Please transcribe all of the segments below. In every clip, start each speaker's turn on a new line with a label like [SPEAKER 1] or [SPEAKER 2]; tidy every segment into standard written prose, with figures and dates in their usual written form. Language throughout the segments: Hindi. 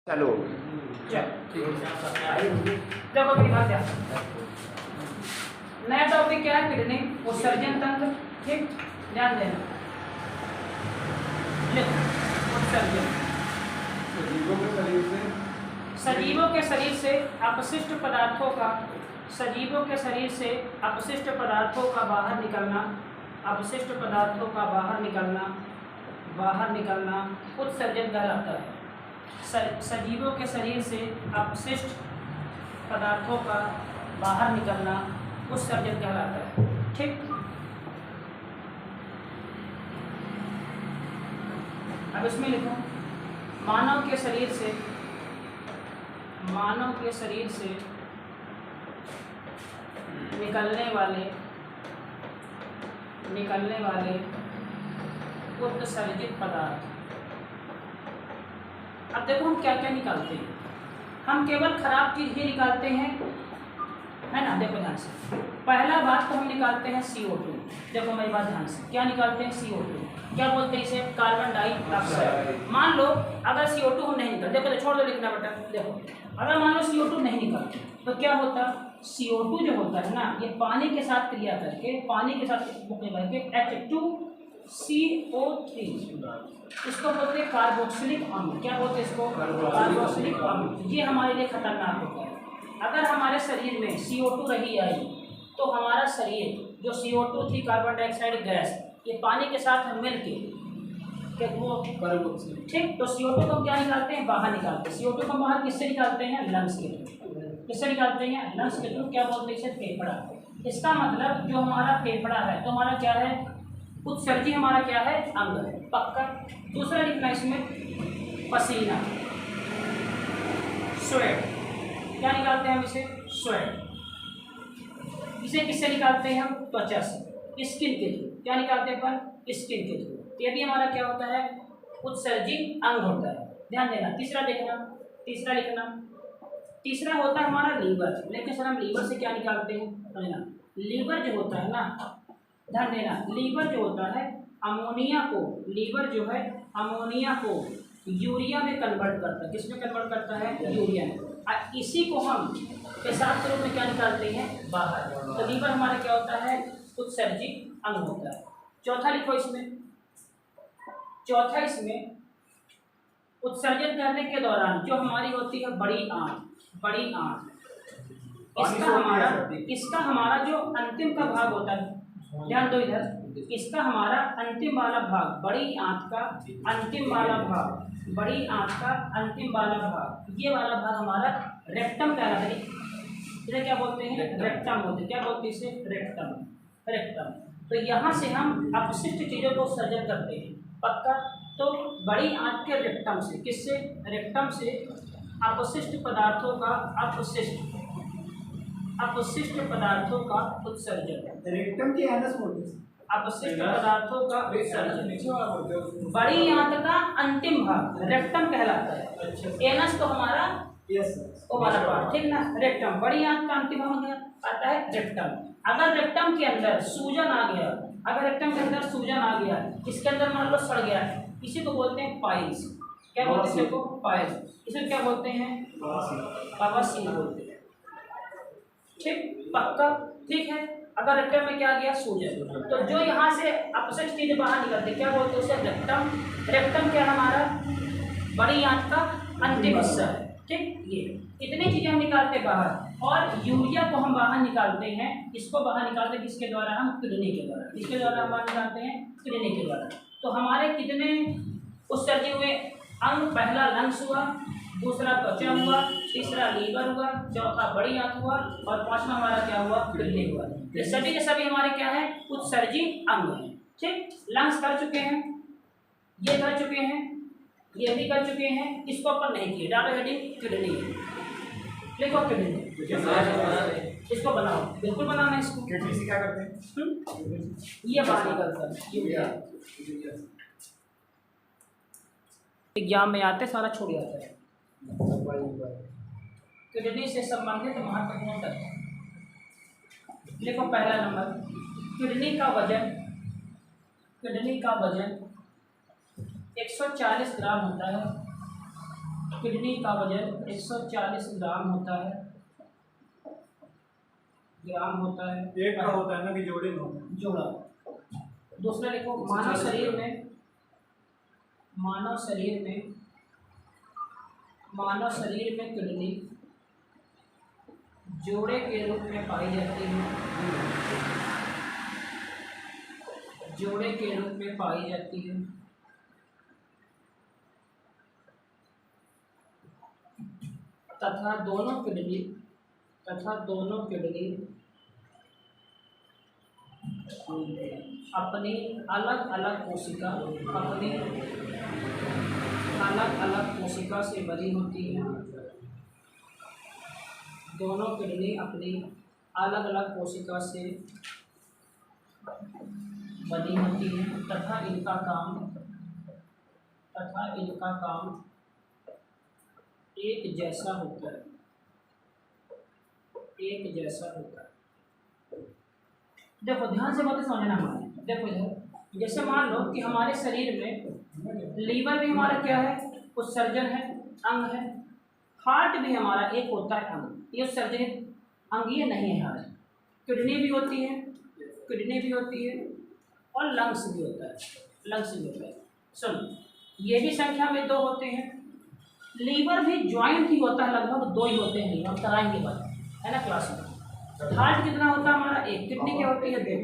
[SPEAKER 1] चलो
[SPEAKER 2] देखो ध्यान दिया। नया टॉपिक क्या है? किडनी उत्सर्जन तंत्र। ठीक, ध्यान देना। उत्सर्जन सजीवों के शरीर से अपशिष्ट पदार्थों का बाहर निकलना, अपशिष्ट पदार्थों का बाहर निकलना उत्सर्जन कहलाता है। सजीवों के शरीर से अपशिष्ट पदार्थों का बाहर निकलना उत्सर्जन कहलाता है। ठीक, अब इसमें लिखो मानव के शरीर से निकलने वाले उत्सर्जित पदार्थ। अब देखो हम क्या क्या निकालते हैं। हम केवल खराब चीज ही निकालते हैं, है ना। देखो ध्यान से, पहला बात तो हम निकालते हैं CO2। देखो मेरी बात ध्यान से, क्या निकालते हैं? CO2। क्या बोलते हैं इसे? Carbon dioxide. मान लो अगर CO2 हम नहीं निकालते, देखो छोड़ दो लिखना बेटा। देखो अगर मान लो CO2 नहीं निकालते तो क्या होता? CO2 जो होता है ना, ये पानी के साथ क्रिया करके H2CO3, इसको बोलते हैं कार्बोक्सिलिक अम्ल। क्या बोलते हैं इसको? कार्बोक्सिलिक अम्ल। ये हमारे लिए खतरनाक होता है। अगर हमारे शरीर में CO2 रही आई तो हमारा शरीर जो CO2 थी, कार्बन डाइऑक्साइड गैस, ये पानी के साथ मिल के ठीक, तो CO2 को हम क्या निकालते हैं? बाहर निकालते हैं। CO2 को बाहर किससे निकालते हैं? लंग्स के थ्रू। किससे निकालते हैं? लंग्स के थ्रू। क्या बोलते हैं इसे? फेफड़ा। इसका मतलब जो हमारा फेफड़ा है तो हमारा क्या है? उत्सर्जी हमारा क्या है? अंग है। पक्का। दूसरा लिखना इसमें पसीना, स्वेट। क्या निकालते हैं हम इसे? स्वेट। इसे किससे निकालते हैं हम? त्वचा से, स्किन के थ्रू। क्या निकालते हैं अपन? स्किन के थ्रू। ये भी हमारा क्या होता है? उत्सर्जित अंग होता है। ध्यान देना। तीसरा लिखना। तीसरा होता है हमारा लीवर। लेकिन सर हम लीवर से क्या निकालते हैं? समझना, लीवर जो होता है ना, ध्यान देना, लीवर जो होता है अमोनिया को यूरिया में कन्वर्ट करता है। किस में कन्वर्ट करता है? यूरिया में। और इसी को हम पेशाब के रूप में क्या निकालते हैं? बाहर। तो लीवर हमारा क्या होता है? उत्सर्जित अंग होता है। चौथा लिखो इसमें उत्सर्जन करने के दौरान जो हमारी होती है बड़ी आंत, इसका हमारा जो अंतिम का भाग होता है, ध्यान दो इधर, इसका हमारा अंतिम वाला भाग, बड़ी आंत का अंतिम वाला भाग, ये वाला भाग हमारा रेक्टम कहलाता है। इसे क्या बोलते हैं? रेक्टम बोलते हैं। क्या बोलते हैं इसे? रेक्टम। तो यहाँ से हम अपशिष्ट चीज़ों को उत्सर्जन करते हैं। पक्का। तो बड़ी आंत के रेक्टम से, किससे? रेक्टम से अपशिष्ट पदार्थों का उत्सर्जन।
[SPEAKER 3] रेक्टम की एनस बोलते हैं।
[SPEAKER 2] अपशिष्ट पदार्थों का उत्सर्जन बड़ी आंत का अंतिम भाग रेक्टम कहलाता है। एनस तो हमारा वो वाला पार्ट, ठीक ना। रेक्टम, बड़ी आंत का अंतिम भाग आता है रेक्टम। अगर रेक्टम के अंदर सूजन आ गया, इसके अंदर मान लो सड़ गया, इसी को बोलते हैं पाइल्स। क्या बोलते हैं इसको? पाइल्स। इसे क्या बोलते हैं? बवासीर बोलते हैं। ठीक, पक्का। ठीक है। अगर रेक्टम में क्या आ गया? सूजन, तो जो यहाँ से अपशिष्ट चीजें बाहर निकलते क्या बोलते हैं उसे? रेक्टम क्या हमारा? बड़ी आंत का अंतिम हिस्सा है। ठीक, ये इतनी चीजें हम निकालते बाहर। और यूरिया को हम बाहर निकालते हैं। इसको बाहर निकालते हैं किसके द्वारा? हम किडनी के द्वारा। किसके द्वारा हम बाहर निकालते हैं? किडनी के द्वारा। तो हमारे कितने उत्सर्जित हुए अंग? पहला लंग्स हुआ, दूसरा त्वचा हुआ, तीसरा लीवर हुआ, चौथा बड़ी आंत हुआ, और पांचवा हमारा क्या हुआ? किडनी हुआ। ये सभी के सभी हमारे क्या है? उत्सर्जित अंग हैं। ठीक, लंग्स कर चुके हैं, ये कर चुके हैं, ये भी कर चुके हैं। इसको अपन नहीं किए। डालो हेडिंग किडनी, लिखो किडनी। इसको बनाओ, बिल्कुल बनाना इसको।
[SPEAKER 3] किडनी से क्या करते हैं?
[SPEAKER 2] ये बाहर निकलता है। एग्जाम में आते सारा छूट जाता है। किडनी से संबंधित महत्वपूर्ण तथ्य लिखो। पहला नंबर, किडनी का वजन 140 ग्राम होता है। किडनी का वजन 140 ग्राम होता है, ग्राम होता है।
[SPEAKER 3] एक का होता है ना कि जोड़े में होता है?
[SPEAKER 2] जोड़ा। दूसरा देखो, मानव शरीर में किडनी जोड़े के रूप में पाई जाती है, जोड़े के रूप में पाई जाती है। तथा दोनों किडनी अपनी अलग अलग कोशिका से बनी होती है। दोनों किडनी अपनी अलग अलग कोशिका से बनी होती है तथा इनका काम एक जैसा होता है। देखो ध्यान से बातें समझना हमारे। देखो इधर, जैसे मान लो कि हमारे शरीर में लीवर भी हमारा क्या है, उत्सर्जन है, अंग है। हार्ट भी हमारा एक होता है अंग, ये उत्सर्जनित अंग ये नहीं है हार्ट। किडनी भी होती है और लंग्स भी होता है। सुनो, ये भी संख्या में 2 होते हैं। लीवर भी ज्वाइंट ही होता है, लगभग 2 ही होते हैं, हम कराएंगे बात, है ना क्लास में। हार्ट कितना होता है हमारा, 1। किडनी क्या होती है, 2।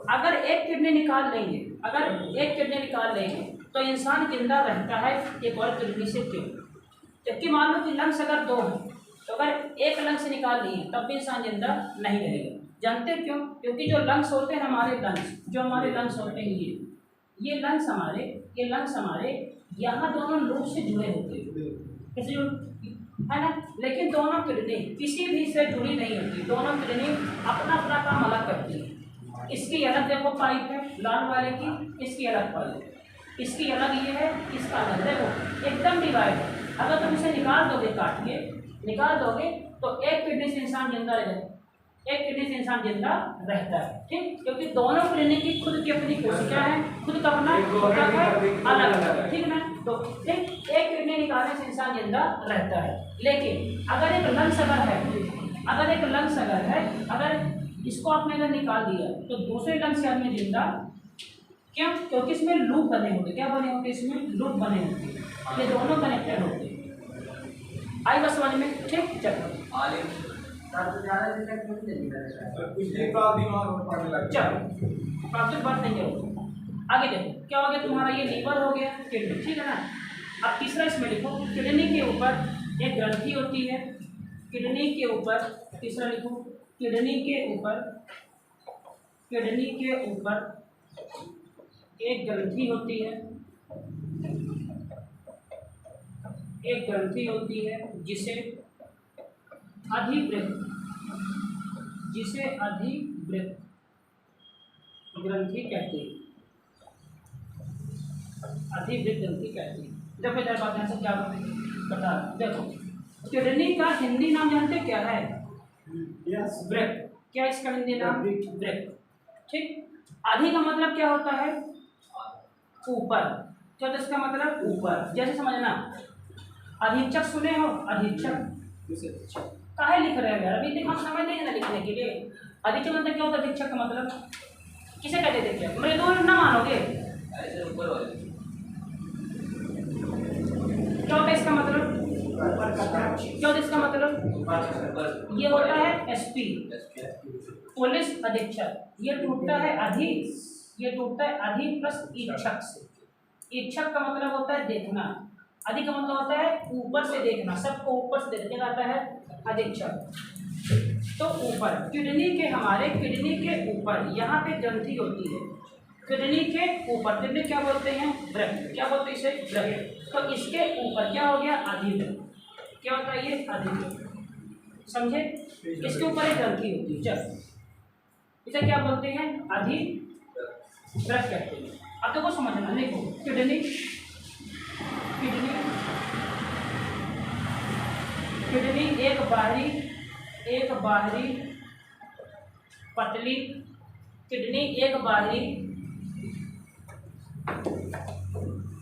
[SPEAKER 2] अगर एक किडनी निकाल लेंगे तो इंसान जिंदा रहता है एक और किडनी से क्यों। जबकि मान लो कि लंग्स अगर 2 हैं तो अगर एक लंग्स से निकाल लिए तब भी इंसान जिंदा नहीं रहेगा। जानते हैं क्यों? क्योंकि जो लंग्स होते हैं हमारे लंग्स होते हैं, ये लंग्स हमारे यहाँ दोनों लूप से जुड़े होते हैं, कैसे है ना। लेकिन दोनों किडनी किसी भी से जुड़ी नहीं होती, दोनों किडनी अपना अपना काम अलग करती है। इसकी अलग देखो पाइप है लाल वाले की, इसकी अलग पाइप है, इसकी अलग ये है, इसका अलग। देखो एकदम डिवाइड है। अगर तुम इसे निकाल दोगे, काट के निकाल दोगे तो एक किडनी से इंसान जिंदा रहता है, ठीक। क्योंकि दोनों किडनी की खुद की अपनी कोशिका है, खुद का अपना अलग अलग, ठीक ना। तो ठीक, एक किडनी निकालने से इंसान जिंदा रहता है। लेकिन अगर एक लंग्स अगर है, अगर इसको आपने अगर निकाल दिया तो दूसरे लंग्स से आदमी जिंदा क्यों? क्योंकि इसमें लूप बने होते। क्या बने होते? इसमें लूप बने होते, ये दोनों कनेक्टेड होते हैं। आई बस समझ में, ठीक। चलो बात नहीं करो, आगे देखो क्या हो गया तुम्हारा, ये लीवर हो गया, किडनी, ठीक है ना। अब तीसरा इसमें लिखो, किडनी के ऊपर एक ग्रंथि होती है, किडनी के ऊपर, तीसरा लिखो, किडनी के ऊपर एक ग्रंथि होती है, जिसे अधिवृक्क ग्रंथि कहते हैं। देखो इधर बात यहाँ से क्या बता, देखो किडनी का हिंदी नाम जानते क्या है? वृक्क। क्या इसका हिंदी नाम? वृक्क, ठीक। अधि का मतलब क्या होता है? ऊपर। क्या तो इसका मतलब ऊपर, जैसे समझना, अधीक्षक सुने हो, अधीक्षक काहे लिख रहे हैं यार, अभी तक हम समझ नहीं है ना लिखने के लिए। अधीक्षक मतलब क्या होता है? अधीक्षक का मतलब किसे कहते थे? क्या मेरे दो ना मानोगे, क्या होता है इसका मतलब? क्या होता है इसका मतलब? ये होता है एसपी, पुलिस अधीक्षक। ये टूटता है अधि प्लस ईक्षक से। ईक्षक का मतलब होता है देखना, अधि का मतलब होता है ऊपर से देखना, सबको ऊपर से देखने आता है अधीक्षक। तो ऊपर किडनी के ऊपर यहाँ पे ग्रंथि होती है, किडनी के ऊपर, किडनी क्या बोलते हैं? वृक्क। क्या बोलते हैं इसे? वृक्क। तो इसके ऊपर क्या हो गया? अधिवृक्क। क्या होता है ये? अधिवृक्क, समझे। इसके ऊपर एक ग्रंथि होती है, चल इसे क्या बोलते हैं? अधिवृक्क कहते हैं। अब देखो समझना, देखो किडनी एक बाहरी पतली, किडनी एक बाहरी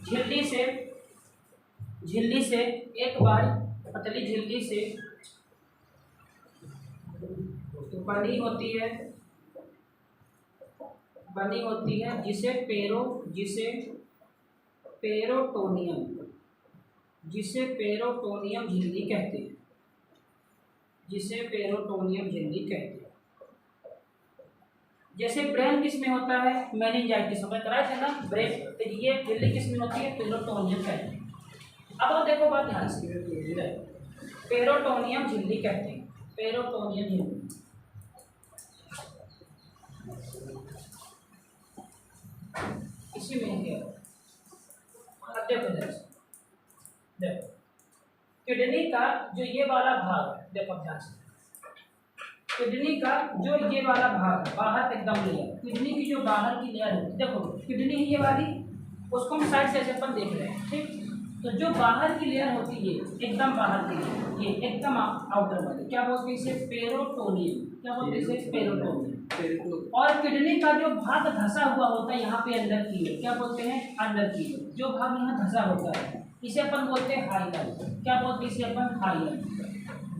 [SPEAKER 2] झिल्ली से झिल्ली से एक बार पतली झिल्ली से बनी होती है जिसे पेरोटोनियम झिल्ली कहते हैं, जैसे ब्रेन किस में होता है, मेनिंजाइटिस में कराए थे ना ब्रेन, तो ये झिल्ली किस में होती है, पेरोटोनियम कहते हैं। अब आप देखो बात ध्यान से, पेरोटोनियम झिल्ली कहते हैं, पेरोटोनियम झिल्ली। इसी में क्या देखो किडनी का जो ये वाला भाग है, देखो ध्यान से, किडनी का जो ये वाला भाग बाहर एकदम लेयर, किडनी की जो बाहर की लेयर है, देखो किडनी ये वाली, उसको हम साइड से अपन देख रहे हैं, ठीक। तो जो बाहर की लेयर होती है एकदम बाहर की लेयर, ये एकदम आउटर वाली, क्या बोलते हैं इसे, पेरोटोनियम, क्या बोलते हैं इसे, पेरोटोनियम। और किडनी का जो भाग धंसा हुआ होता है यहाँ पे अंदर की ओर, क्या बोलते हैं, अंदर की ओर जो भाग यहाँ धंसा होता है इसे अपन बोलते हैं हाइलम, क्या बोलते हैं इसे अपन, हाइलम।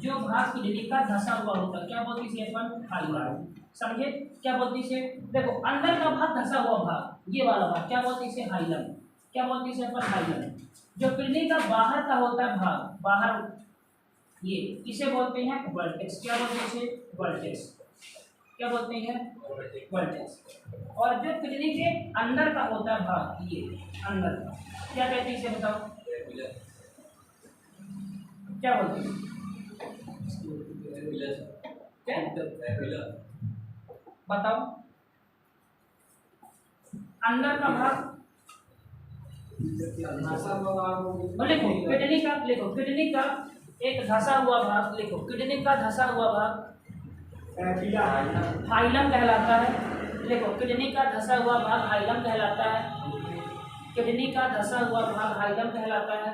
[SPEAKER 2] जो भाग किडनी का धंसा हुआ होता है क्या बोलते हैं इसे अपन, हाइलम, समझे, क्या बोलते हैं इसे, देखो अंदर का भाग धंसा हुआ भाग, ये वाला भाग क्या बोलते हैं इसे, हाइलम, क्या बोलते हैं इसे अपन, हाइलम। जो किडनी का बाहर का होता है भाग, बाहर ये, इसे बोलते हैं वर्टेक्स, क्या बोलते हैं इसे, वर्टेक्स, क्या बोलते हैं, वर्टेक्स। और जो किडनी के अंदर का होता है भाग, ये अंदर का, क्या कहते हैं इसे, बताओ क्या बोलते हैं, बताओ, अंदर का भाग लिखो, किडनी का लिखो, किडनी का एक धंसा हुआ भाग लिखो, किडनी का धंसा हुआ भाग हाइलम कहलाता है, लिखो किडनी का धंसा हुआ भाग हाइलम कहलाता है, किडनी का धंसा हुआ भाग हाइलम कहलाता है,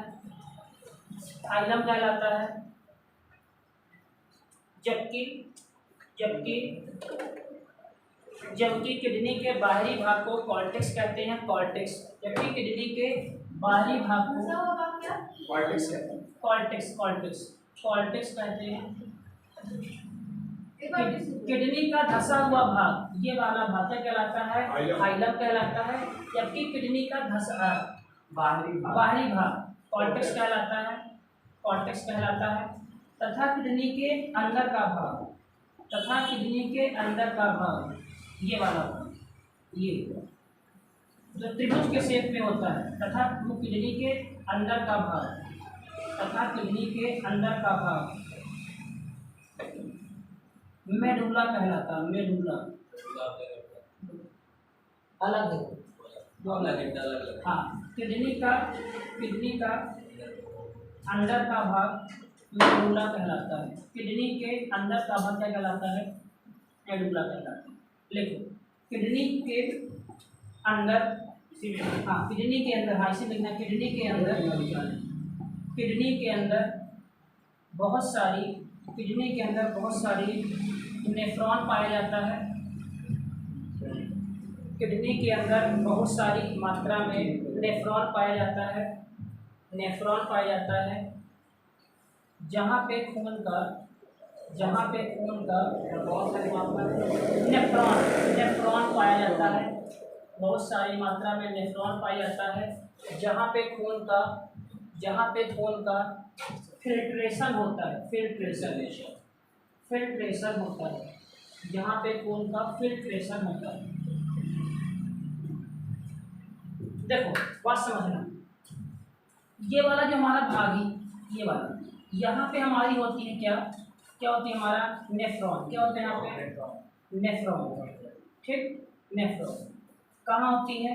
[SPEAKER 2] हाइलम कहलाता है। जबकि किडनी के बाहरी भाग को कॉर्टेक्स कहते हैं, कॉर्टेक्स। जबकि किडनी के बाहरी भाग को कॉर्टेक्स कहते हैं। किडनी का धंसा हुआ भाग, ये वाला भाग क्या कहलाता है, हाइलम कहलाता है। जबकि किडनी का धंसा बाहरी भाग कॉर्टेक्स कहलाता है, तथा किडनी के अंदर का भाग, ये वाला भाग, ये जो त्रिभुज के शेप में होता है, तथा वो किडनी के अंदर का भाग, मेडुला कहलाता है, मेडुला अलग है, दो अलग। हाँ, किडनी का अंदर का भाग मेडुला कहलाता है, किडनी के अंदर का भाग क्या कहलाता है, मेडुला कहलाता है। लिखो किडनी के अंदर, हाँ किडनी के अंदर, हाँ इसे लिखना, किडनी के अंदर बहुत सारी नेफ्रॉन पाया जाता है। किडनी के अंदर बहुत सारी मात्रा में नेफ्रॉन पाया जाता है, जहाँ पे खून का बहुत सारी मात्रा में नेफ्रॉन पाया जाता है, बहुत सारी मात्रा में नेफ्रॉन पाया जाता है, जहाँ पे खून का फिल्ट्रेशन होता है, जहाँ पे खून का फिल्ट्रेशन होता है। देखो बात समझना, ये वाला जो हमारा भागी, ये वाला यहाँ पे हमारी होती है क्या होती है, हमारा नेफ्रॉन, क्या होते हैं यहाँ पे, नेफ्रॉन, ठीक। नेफ्रॉन कहाँ होती है,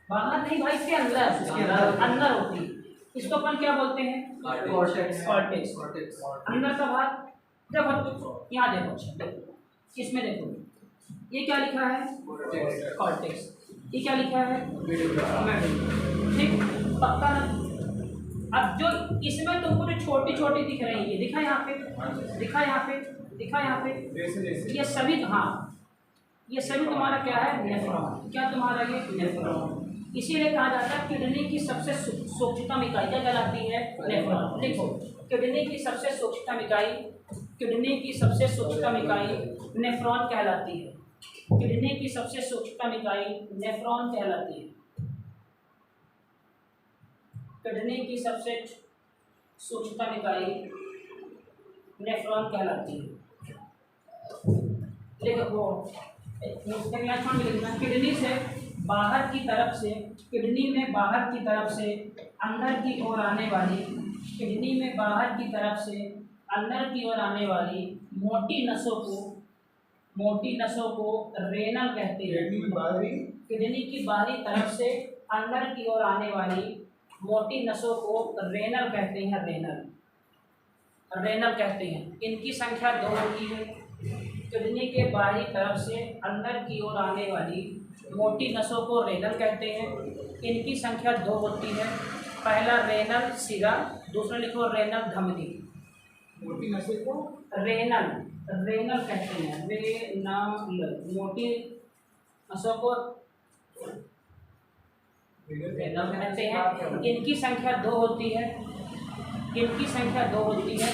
[SPEAKER 2] बाहर नहीं भाई, इसके अंदर होती है। इसको अपन क्या बोलते हैं, कॉर्टेक्स। अंदर का भाग देखो, यहाँ देखो, इसमें देखो, ये क्या लिखा है, कॉर्टेक्स, ये क्या लिखा है, मेडुला, ठीक, पक्का ना। अब जो इसमें तुमको जो छोटी दिख रही है, दिखा यहाँ पे, ये सभी, हाँ ये सभी तुम्हारा क्या है, नेफ्रॉन। क्या तुम्हारा ये नेफ्रॉन, इसीलिए कहा जाता है किडनी की सबसे सूक्ष्मतम इकाई क्या कहलाती है? नेफ्रॉन। लिखो, किडनी की सबसे सूक्ष्मतम इकाई, किडनी की सबसे सूक्ष्मतम इकाई नेफ्रॉन कहलाती है। किडनी की सबसे सूक्ष्मतम इकाई नेफ्रॉन कहलाती है। किडनी की सबसे सूक्ष्मतम इकाई नेफ्रॉन कहलाती है। देखो किडनी से बाहर की तरफ से, किडनी में बाहर की तरफ से अंदर की ओर आने वाली, किडनी में बाहर की तरफ से अंदर की ओर आने वाली मोटी नसों को रेनल कहते हैं। किडनी की बाहरी तरफ से अंदर की ओर आने वाली मोटी नसों को रेनल कहते हैं। रेनल कहते हैं। इनकी संख्या 2 होती है। किडनी के बाहरी तरफ से अंदर की ओर आने वाली मोटी नसों को रेनल कहते हैं। इनकी संख्या 2 होती है। पहला रेनल सिरा, दूसरा लिखो रेनल धमनी।
[SPEAKER 3] मोटी नसें को
[SPEAKER 2] रेनल कहते हैं। मोटी नसों को रेनल कहते हैं। इनकी संख्या 2 होती है।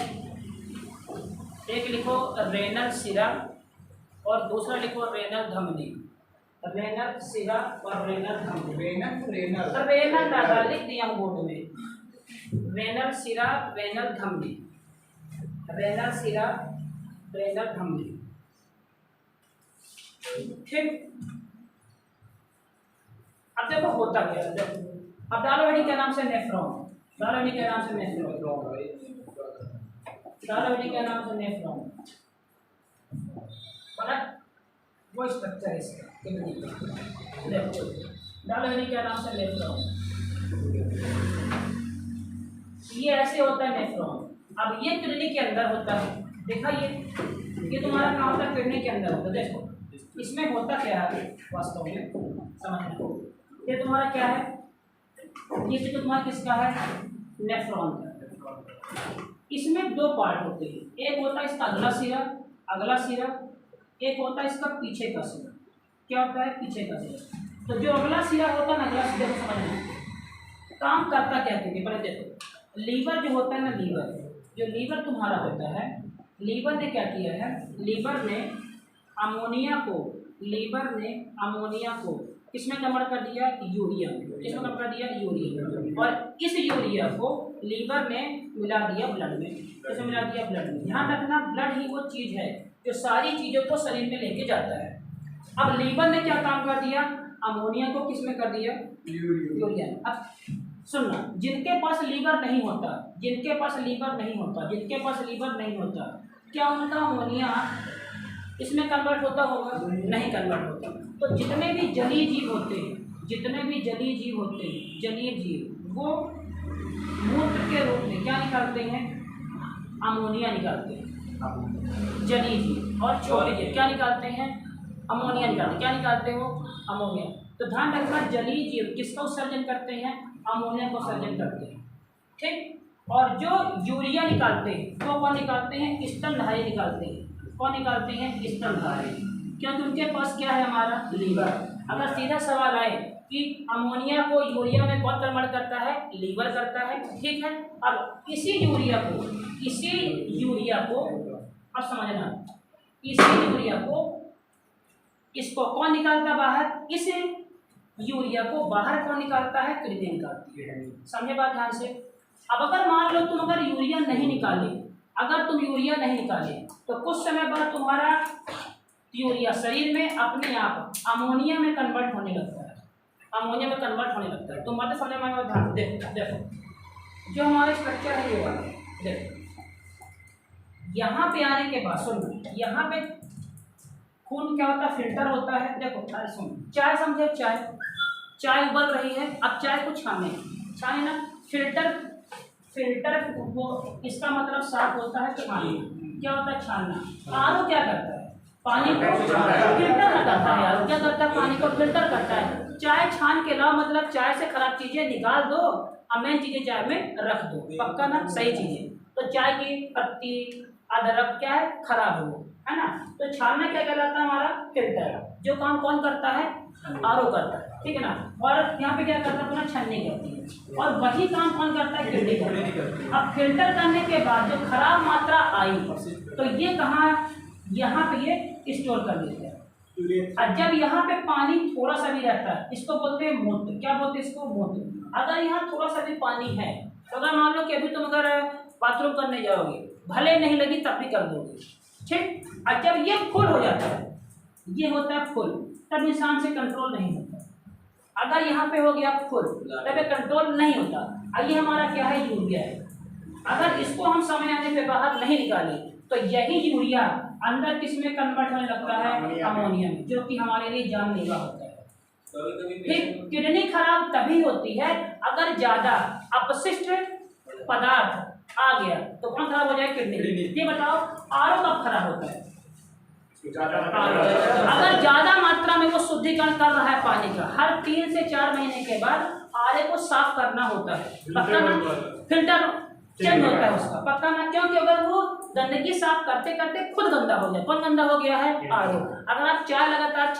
[SPEAKER 2] एक लिखो रेनल सिरा और दूसरा लिखो रेनल धमनी। रेनल सिरा और रेनल धमनी। रेनल दादा लिख दिया हूँ बोर्ड में। रेनल सिरा, रेनल धमनी। रेनल सिरा, रेनल धमनी। ठीक। अब देखो होता क्या है। देखो अब डालोवेडी के नाम से नेफ्रॉन, डालोवेडी के नाम से नेफ्रॉन वो स्ट्रक्चर है इसका। डालोवेडी के नाम से नेफ्रॉन, ये ऐसे होता है नेफ्रॉन। अब ये किडनी के अंदर होता है। देखा ये तुम्हारा काम होता है किडनी के अंदर होता है। देखो इसमें होता क्या है वास्तव में समझना। ये तुम्हारा क्या है? ये जो तुम्हारा किसका है? नेफ्रॉन का। इसमें 2 पार्ट होते हैं। एक होता है इसका अगला सिरा, एक होता है इसका पीछे का सिरा। क्या होता है? पीछे का सिरा। तो जो अगला सिरा होता है ना, अगला सिरा को समझना काम करता क्या है। पहले देखो लीवर जो होता है ना, लीवर तुम्हारा होता है, लीवर ने क्या किया है? लीवर ने अमोनिया को किसमें कन्वर्ट कर दिया? यूरिया। किसमें कन्वर्ट कर दिया? यूरिया। और इस यूरिया को लीवर ने मिला दिया ब्लड में। किसमें मिला दिया? ब्लड में। ध्यान रखना ब्लड ही वो चीज़ है जो सारी चीज़ों को शरीर में लेके जाता है। अब लीवर ने क्या काम कर दिया? अमोनिया को किसमें कर दिया? यूरिया। अब सुनना, जिनके पास लीवर नहीं होता, क्या उनका अमोनिया इसमें कन्वर्ट होता होगा? नहीं कन्वर्ट होता। तो जितने भी जलीय जीव होते हैं, वो मूत्र के रूप में क्या निकालते हैं? अमोनिया निकालते हैं। जलीय जीव और छोटे जीव क्या निकालते हैं? अमोनिया निकालते हैं। क्या निकालते हो? अमोनिया। तो ध्यान रखना जलीय जीव किसका उत्सर्जन करते हैं? अमोनिया को उत्सर्जन करते हैं। ठीक। और जो यूरिया निकालते हैं वो कौन निकालते हैं? स्तनधारी निकालते हैं। कौन निकालते हैं? स्तनधारी। क्योंकि उनके पास क्या है? हमारा लीवर। अगर सीधा सवाल आए कि अमोनिया को यूरिया में कौन कन्वर्ट करता है? लीवर करता है। ठीक है। अब इसी यूरिया को अब समझना, इसी यूरिया को इसको कौन निकालता बाहर? इस यूरिया को बाहर कौन निकालता है? किडनी निकालती है। समझे बात ध्यान से। अब अगर मान लो तुम यूरिया नहीं निकाले तो कुछ समय बाद तुम्हारा यूरिया शरीर में अपने आप अमोनिया में कन्वर्ट होने लगता है। तुम बातें समझ में ध्यान देखो जो हमारा स्ट्रक्चर है ये वाला। देखो यहाँ पे आने के बाद सुन, यहाँ पे खून क्या होता है? फिल्टर होता है। देखो सुन, चाय समझे, चाय उबल रही है। अब चाय को छाने ना, फिल्टर वो इसका मतलब साफ होता है छानना। क्या होता है? छानना। आरओ क्या करता है? पानी को फिल्टर करता है। आरओ क्या करता है? पानी को फिल्टर करता है। चाय छान के लाओ, मतलब चाय से खराब चीजें निकाल दो और मेन चीजें चाय में रख दो। पक्का ना? सही चीजें। तो चाय की पत्ती, अदरक क्या है? खराब हो, है ना। तो छानना क्या कहलाता है? हमारा फिल्टर। जो काम कौन करता है? आरओ करता है, ठीक है ना। और यहाँ पे क्या करता है, अपना छन्नी करती है, और वही काम कौन करता है, किडनी करता है। अब फिल्टर करने के बाद जो खराब मात्रा आई तो ये कहाँ, यहाँ पे ये स्टोर कर लेते हैं। और जब यहाँ पे पानी थोड़ा सा भी रहता है, इसको बोलते हैं मूत्र। क्या बोलते हैं इसको, मूत्र। अगर यहाँ थोड़ा सा भी पानी है तो अगर मान लो कि अभी तुम अगर बाथरूम करने जाओगे, भले नहीं लगी तब भी कर दोगे, ठीक। और जब ये फुल हो जाता है, ये होता है फुल, तब इंसान से कंट्रोल नहीं होता। अगर यहाँ पे हो गया फुल तब ये कंट्रोल नहीं होता। और ये हमारा क्या है, यूरिया है। अगर इसको हम समय आने पे बाहर नहीं निकाले तो यही यूरिया अंदर किस में कन्वर्ट होने लगता है, अमोनिया में, जो कि हमारे लिए जानलेवा होता है। फिर किडनी खराब तभी होती है अगर ज्यादा अपशिष्ट पदार्थ आ गया तो कौन खराब हो जाए, किडनी। ये बताओ आरओ कब खराब होता है, अगर ज्यादा मात्रा में वो शुद्धिकरण कर रहा है पानी का। हर 3 से 4 महीने के बाद आरओ को साफ करना होता है, पक्का ना, फिल्टर चेंज होता है उसका, पक्का ना। क्योंकि अगर वो गंदगी साफ करते करते खुद गंदा हो जाए, कौन गंदा हो गया है, आरओ। अगर आप चाय लगातार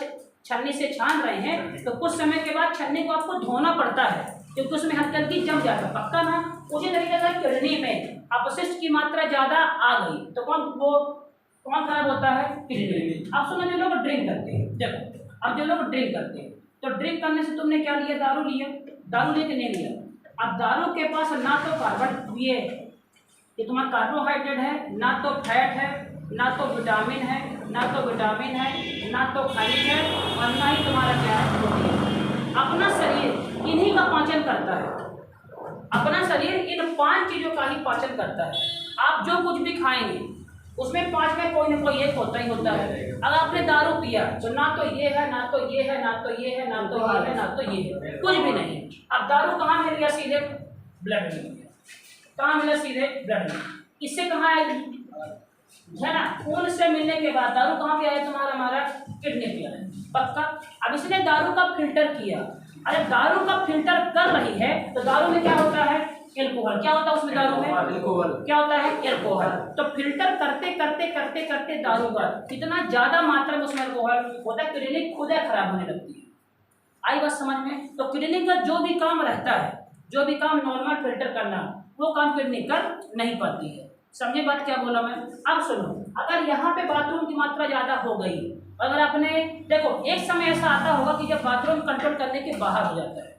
[SPEAKER 2] छन्नी से छान रहे हैं तो कुछ समय के बाद छन्नी को आपको धोना पड़ता है, क्योंकि उसमें हल्की जम जाता है, पक्का ना। उसी तरीके से किडनी में अपशिष्ट की मात्रा ज्यादा आ गई तो कौन खराब होता है, किडनी। अब सुनो, जो लोग ड्रिंक करते हैं, देखो अब जो लोग ड्रिंक करते हैं तो ड्रिंक करने से तुमने क्या लिया, दारू लिया, दारू लेके नहीं लिया। अब दारू के पास ना तो कार्बन ये तुम्हारा कार्बोहाइड्रेट है, ना तो फैट है, ना तो विटामिन है, ना तो खनिज है, और ना ही तुम्हारा क्या है, प्रोटीन। अपना शरीर इन्हीं का पाचन करता है, अपना शरीर इन 5 चीज़ों का ही पाचन करता है। आप जो कुछ भी खाएंगे उसमें 5 में कोई ना कोई एक होता ही होता है। अगर आपने दारू पिया तो ना तो ये है, ना तो ये है, ना तो ये है, ना तो ये है, ना तो ये है, कुछ भी नहीं। अब दारू कहाँ मिल गया, सीधे ब्लड में मिल गया। कहाँ मिला, सीधे ब्लड में। इससे कहाँ आएगी, है ना, खून से मिलने के बाद दारू कहाँ पे आया, तुम्हारा हमारा किडनी पे आया, पक्का। अब इसने दारू का फिल्टर किया, अरे दारू का फिल्टर कर रही है तो दारू में क्या होता है, एल्कोहल। क्या होता है उसमें, दारू में एल्कोहल। क्या होता है, एल्कोहल। तो फिल्टर करते करते करते करते दारू का इतना ज्यादा मात्रा में उसमें एल्कोहल होता है, किडनी खुद खराब होने लगती है। आई बात समझ में। तो किडनी का जो भी काम रहता है, जो भी काम नॉर्मल फिल्टर करना, वो काम किडनी कर नहीं पाती है। समझे बात क्या बोला मैं। अब सुनो, अगर यहाँ पे बाथरूम की मात्रा ज्यादा हो गई, अगर आपने देखो एक समय ऐसा आता होगा कि जब बाथरूम कंट्रोल करने के बाहर हो जाता है,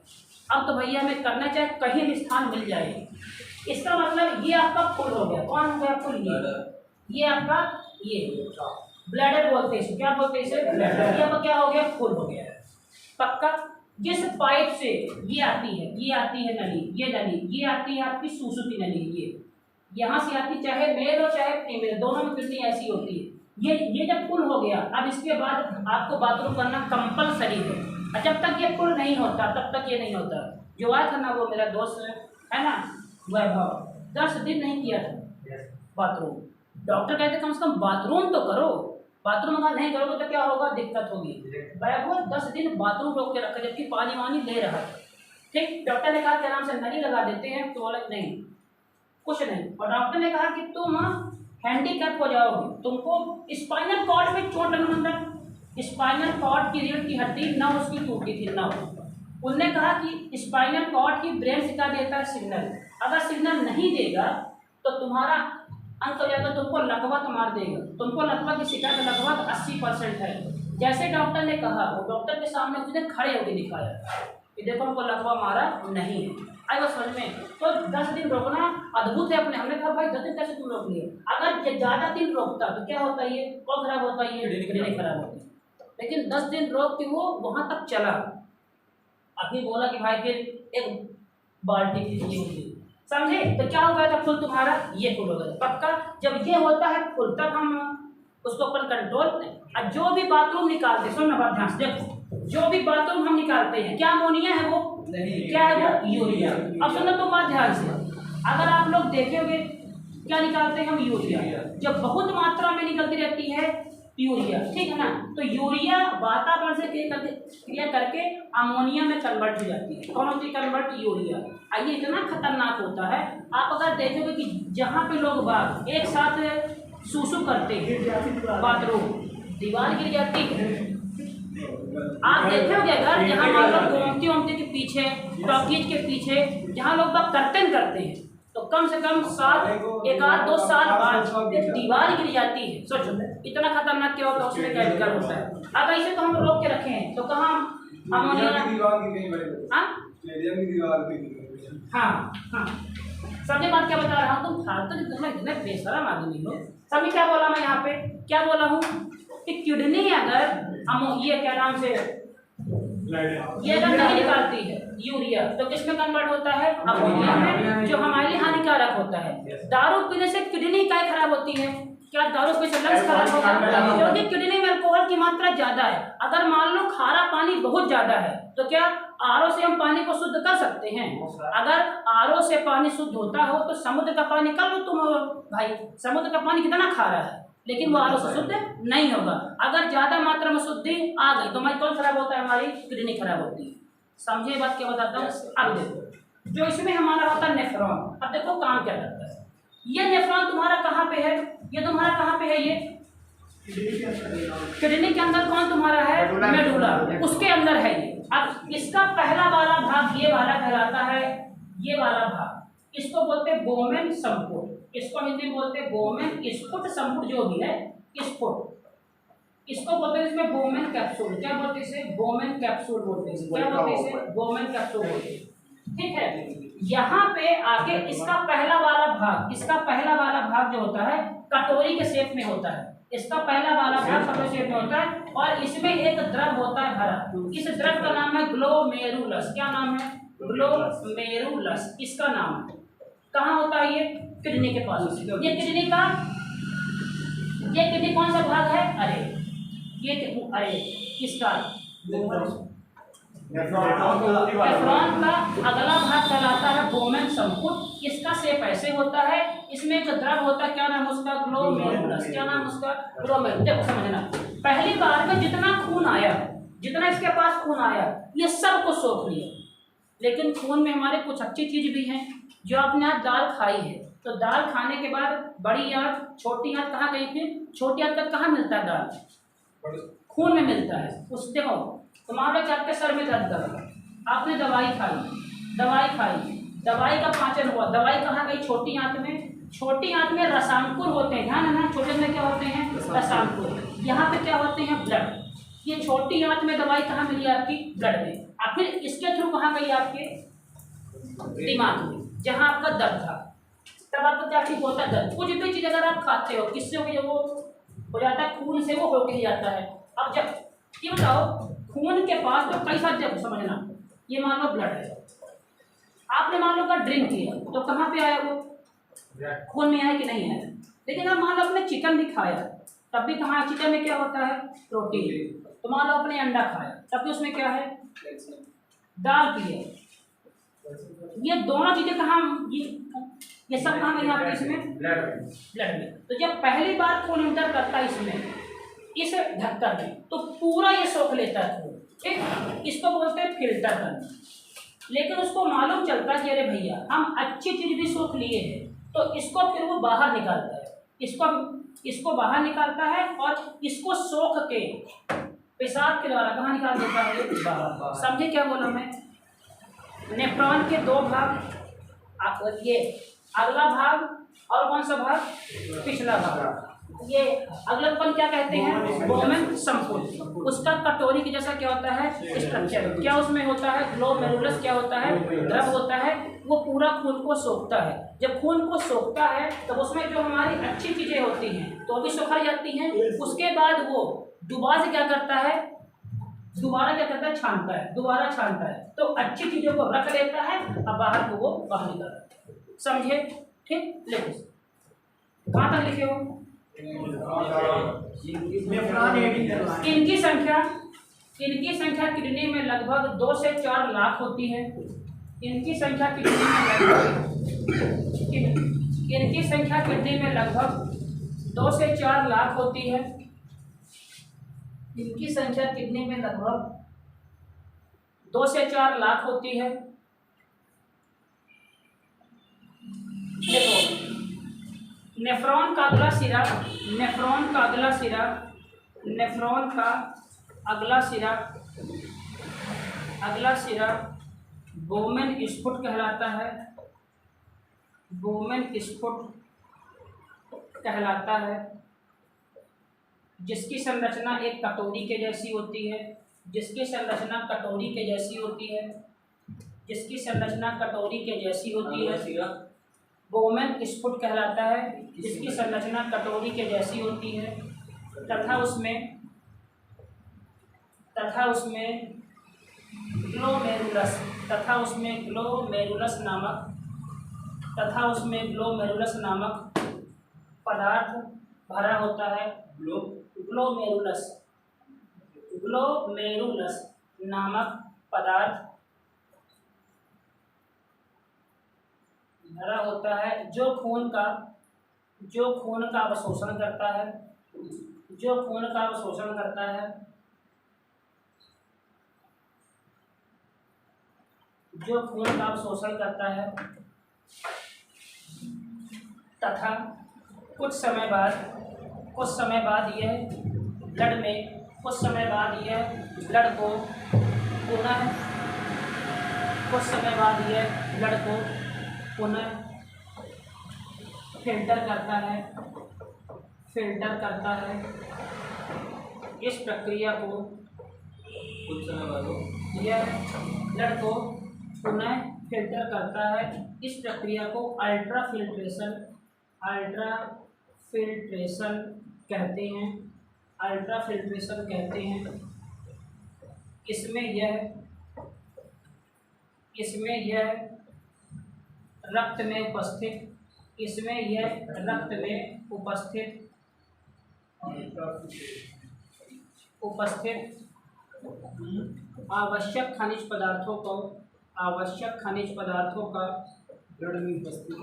[SPEAKER 2] अब तो भैया हमें करना चाहे कहीं भी स्थान मिल जाए, इसका मतलब ये आपका फुल हो गया। कौन हो गया फुल, ये आपका ये ब्लैडर बोलते हैं, क्या बोलते हैं इसे, ब्लैडर। ये अब क्या हो गया, फुल हो गया, पक्का। जिस पाइप से ये आती है नली, ये नली, ये आती है आपकी सुसुकी नली, ये यहाँ से आती, चाहे मेल हो चाहे फीमेल, दोनों में कितनी ऐसी होती है। ये जब फुल हो गया, अब इसके बाद आपको बाथरूम करना कंपलसरी है। और जब तक ये फुल नहीं होता तब तक ये नहीं होता। जो आया था ना वो मेरा दोस्त है ना, वैभव, 10 दिन नहीं किया था बाथरूम। डॉक्टर कहते कम से कम बाथरूम तो करो, बाथरूम अगर नहीं करोगे तो क्या होगा, दिक्कत होगी। वैभव 10 दिन बाथरूम रोक के रखा, जबकि पानी वानी ले रहा था, ठीक। डॉक्टर ने कहा कि आराम से नली लगा देते हैं, तो बोला नहीं कुछ नहीं। और डॉक्टर ने कहा कि तुम हैंडीकैप हो जाओगे, तुमको स्पाइनल कॉर्ड में चोट लगने तक, स्पाइनल कॉर्ड की रीढ़ की हड्डी ना उसकी टूटी थी ना। उनने कहा कि स्पाइनल कॉर्ड की ब्रेन सिखा देता है सिग्नल, अगर सिग्नल नहीं देगा तो तुम्हारा अंत हो जाएगा, तुमको लगभग मार देगा। तुमको लगभग की शिकायत लगभग 80% है। जैसे डॉक्टर ने कहा, वो डॉक्टर के सामने उसने खड़े होकर दिखाया कि देखो हमको लगभग मारा नहीं है। आई वो समझ में। तो 10 दिन रोकना अद्भुत है अपने। हमने कहा भाई 10 दिन कैसे तुम रोक लिए, अगर ज़्यादा दिन रोकता तो क्या होता है, ये कौन खराब होता है, ये किडनी खराब होती है। लेकिन 10 दिन रोक के वो वहाँ तक चला। अभी बोला कि भाई फिर एक बाल्टी की, समझे। तो क्या हो गया था, फुल तुम्हारा ये फुल हो गया, पक्का। जब ये होता है फुल तब हम उसको अपन कंट्रोल। और जो भी बाथरूम निकालते, सुनना बात ध्यान से देखो, जो भी बाथरूम हम निकालते हैं क्या अमोनिया है, वो नहीं, क्या है वो, यूरिया। अब सुनो तो बात ध्यान से, अगर आप लोग देखेंगे क्या निकालते हैं हम, यूरिया। जब बहुत मात्रा में निकलती रहती है यूरिया, ठीक है ना, तो यूरिया वातावरण से क्रिया करके अमोनिया में कन्वर्ट हो जाती है। कौन होती है कन्वर्ट, यूरिया। ये इतना खतरनाक होता है, आप अगर देखोगे कि जहाँ पे लोग बाग एक साथ सुसु करते हैं बाथरूम, दीवार गिर जाती है, आप देखे होंगे अगर जहाँ मान लो गोमती ओमती के पीछे, टॉकीज के पीछे जहाँ लोग बाग कर्तन करते हैं तो कम से कम एक आध 2 साल बाद एक दीवार गिर जाती है। सोचो इतना खतरनाक क्या होता है, उसमें केमिकल होता है। अगर इसे तो हम रोक के रखे हैं तो कहाँ हाँ हाँ सबने बात क्या बता रहा हूँ, तुम फालतू इतने बेशरम आदमी हो। सबने क्या बोला, मैं यहाँ पे क्या बोला हूँ कि किडनी अगर हम ये क्या नाम से ये अगर नहीं निकालती है यूरिया तो किसमें कन्वर्ट होता है, अमोनिया में, जो हमारे लिए हानिकारक होता है। दारू पीने से किडनी क्या खराब होती है, क्या दारू पीने से लंग्स खराब होगा, क्योंकि किडनी में अल्कोहल की मात्रा ज्यादा है। अगर मान लो खारा पानी बहुत ज्यादा है तो क्या आरओ से हम पानी को शुद्ध कर सकते हैं? अगर आरओ से पानी शुद्ध होता हो तो समुद्र का पानी कर लो तुम भाई, समुद्र का पानी कितना खारा है लेकिन वो आरओ से शुद्ध नहीं होगा। अगर ज्यादा मात्रा में शुद्धि आ गई तो हमारी कौन खराब होता है, हमारी किडनी खराब होती है। समझे बात क्या बताता हूँ। अब देखो जो इसमें हमारा होता है नेफ्रॉन, अब देखो काम क्या करता है। ये नेफ्रॉन तुम्हारा कहाँ पे है, ये तुम्हारा कहाँ पे है, ये किडनी के अंदर कौन तुम्हारा है, मेडुला, उसके अंदर है ये। अब इसका पहला वाला भाग ये वाला कहलाता है, ये वाला भाग इसको बोलते हैं बोमेन संपुट, इसको हिंदी में बोलते हैं बोमेन स्फुट संपुट, जो भी है स्फुट इसको बोलते हैं। इसमें बोमेन कैप्सूल, क्या बोलते हैं इसे, बोमेन कैप्सूल बोलते हैं। क्या बोलते हैं इसे, बोमेन कैप्सूल बोलते हैं। ठीक है, यहाँ पे आके इसका पहला वाला भाग, इसका पहला वाला भाग जो होता है कटोरी के शेप में होता है। इसका पहला वाला भाग कटोरी शेप में होता है और इसमें एक द्रव होता है भरा। इस द्रव का नाम है ग्लोमेरुलस। क्या नाम है, ग्लोमेरुलस इसका नाम है। कहाँ होता है ये, किडनी के पास। ये किडनी कौन सा भाग है, अरे किसका, नेफ्रॉन का अगला भाग कहलाता है बोमेन संपुट। इसका शेप ऐसे होता है, इसमें एक द्रव होता है, क्या नाम उसका, ग्लोमेरुलस। क्या नाम उसका, ग्लोमेरुलस। देखो समझना, पहली बार में जितना खून आया, जितना इसके पास खून आया ये सब को सोख लिया। लेकिन खून में हमारे कुछ अच्छी चीज भी हैं। जो आपने आज दाल खाई है तो दाल खाने के बाद बड़ी आंत छोटी आंत कहाँ गई थी, छोटी आंत तक कहाँ मिलता है, दाल खून में मिलता है। उस देखो तुम्हारे आपके सर में दर्द कर, आपने दवाई खाई, दवाई का पाचन हुआ, दवाई कहाँ गई, छोटी आंत में। छोटी आंत में रसायनकुर होते हैं, ध्यान है ना, छोटे में क्या होते हैं, रसायनकुर। यहाँ पे क्या होते हैं, ब्लड। ये छोटी आंत में दवाई कहाँ मिली आपकी, ब्लड में। और फिर इसके थ्रू कहाँ गई, आपके दिमाग में, जहाँ आपका दर्द था। तब आपका क्या ठीक होता है, दर्द। कुछ भी चीज अगर आप खाते हो किससे वो हो जाता है, खून से वो होके ही जाता है। अब जब ये बताओ खून के पास तो कई सारे, जब समझना, ये मान लो ब्लड है, आपने मान लो का ड्रिंक किया तो कहाँ पे आया, वो खून में आया कि नहीं आया। लेकिन अब मान लो आपने चिकन भी खाया तब भी कहाँ, चिकन में क्या होता है, प्रोटीन। तो मान लो आपने अंडा खाया तब भी उसमें क्या है, दाल पिए, ये दोनों चीजें कहाँ, ये सब कहाँ गई आपके, इसमें ब्लड में। तो जब पहली बार खून इंटर करता है इसमें, इस ढक्कन में, तो पूरा ये सोख लेता है खून। ठीक, इसको बोलते हैं फिल्टर करना। लेकिन उसको मालूम चलता है कि अरे भैया हम अच्छी चीज भी सोख लिए हैं, तो इसको फिर वो बाहर निकालता है, इसको बाहर निकालता है और इसको सोख के पेशाब के द्वारा कहाँ निकाल देता है, बाहर। समझे क्या बोला मैं। नेफ्रॉन के 2 भाग, ये अगला भाग और कौन सा भाग, पिछला भाग। ये अगलापन क्या कहते हैं, बोमेन संपुट। उसका कटोरी के जैसा क्या होता है, स्ट्रक्चर। क्या उसमें होता है, ग्लोमेरुलस क्या होता है, द्रव होता है, वो पूरा खून को सोखता है। जब खून को सोखता है तब उसमें जो हमारी अच्छी चीजें होती हैं तो भी सुखा जाती हैं। उसके बाद वो दोबारा क्या करता है, छानता है। तो अच्छी चीजों को रख लेता है और बाहर को वो बाहर निकालता है। समझे, ठीक। लिखो, कहाँ तक लिखे हो, इनकी संख्या किडनी में लगभग 2 से 4 लाख होती है। इनकी संख्या किडनी में लगभग 2 से 4 लाख होती है। इनकी संख्या किडनी में लगभग 2 से 4 लाख होती है। देखो, नेफ्रॉन का अगला सिरा अगला सिरा बोमेन स्फुट कहलाता है। बोमेन स्फुट कहलाता है, जिसकी संरचना एक कटोरी के जैसी होती है। जिसकी संरचना कटोरी के जैसी होती है। जिसकी संरचना कटोरी के जैसी होती है बोमेन स्फुट कहलाता है, जिसकी संरचना कटोरी के जैसी होती है तथा उसमें ग्लोमेरुलस नामक पदार्थ भरा होता है। ग्लोमेरुलस नामक पदार्थ भरा होता है, जो खून का अवशोषण करता है। जो खून का अवशोषण करता है तथा कुछ समय बाद यह ब्लड को पुनः फिल्टर करता है। इस प्रक्रिया को अल्ट्राफिल्ट्रेशन कहते हैं। इसमें यह रक्त में उपस्थित आवश्यक खनिज पदार्थों का
[SPEAKER 3] ब्लड में उपस्थित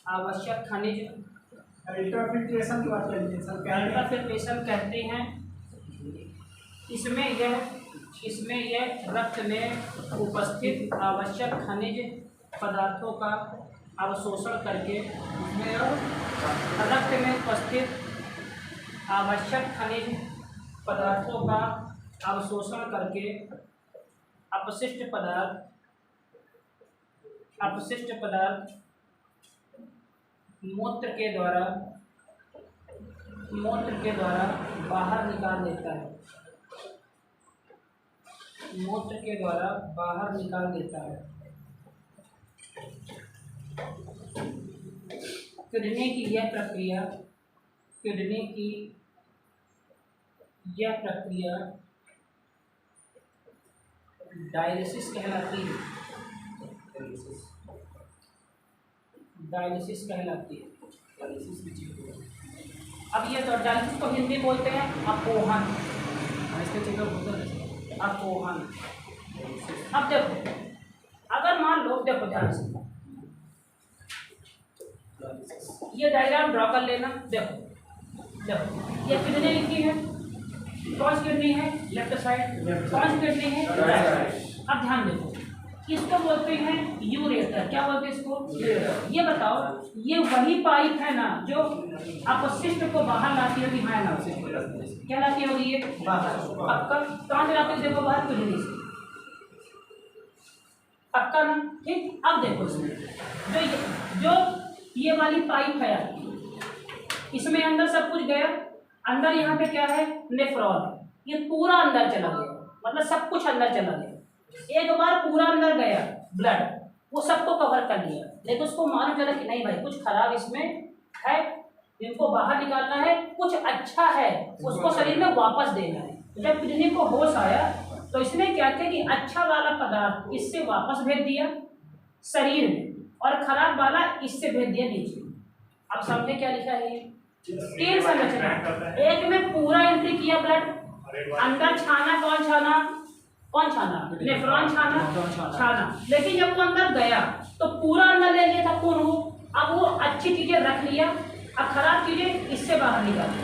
[SPEAKER 2] आवश्यक खनिज
[SPEAKER 3] अल्ट्राफिल्ट्रेशन की बात करेंगे सर।
[SPEAKER 2] अल्ट्राफिल्ट्रेशन कहते हैं। इसमें यह रक्त में उपस्थित आवश्यक खनिज पदार्थों का अवशोषण करके अपशिष्ट पदार्थ मूत्र के द्वारा बाहर निकाल देता है। किडनी की यह प्रक्रिया डायलिसिस कहलाती है। अब ये तो डायलिसिस को हिंदी बोलते हैं अपोहन। अब देखो, अगर मान लो, देखो ध्यान से ये डायग्राम ड्रॉ कर लेना। देखो ये किडनी लिखी है, कौन सी किडनी है? Left side. कौन सी किडनी है? Right side. अब ध्यान देखो, इसको बोलते हैं यूरेटर। क्या बोलते हैं इसको? ये बताओ, ये वही पाइप है ना जो अपशिष्ट को बाहर लाती होगी? हाँ ना, क्या लाती होगी? ये बाहर। पक्का? कहाँ से लाती है? देखो बाहर, किडनी से। पक्का ना? ठीक। अब देखो इसमें जो ये वाली पाइप है आपकी, इसमें अंदर सब कुछ गया। अंदर यहाँ पे क्या है? नेफ्रॉन है। ये पूरा अंदर चला गया, मतलब सब कुछ अंदर चला गया। एक बार पूरा अंदर गया ब्लड, वो सबको कवर कर लिया, लेकिन उसको मालूम चला कि नहीं भाई, कुछ खराब इसमें है, इनको बाहर निकालना है, कुछ अच्छा है उसको शरीर में वापस देना है। जब किडनी को होश आया तो इसने क्या किया कि अच्छा वाला पदार्थ इससे वापस भेज दिया शरीर में, और खराब वाला इससे भेज दिया नीचे। अब समझे क्या लिखा है? ये 3 संरचना। एक में पूरा एंट्री किया ब्लड, अंदर छाना। कौन छाना? नेफ्रॉन छाना। लेकिन जब वो अंदर गया तो पूरा अंदर ले लिया था खून वो। अब वो अच्छी चीजें रख लिया, अब खराब चीजें इससे बाहर निकाल दी,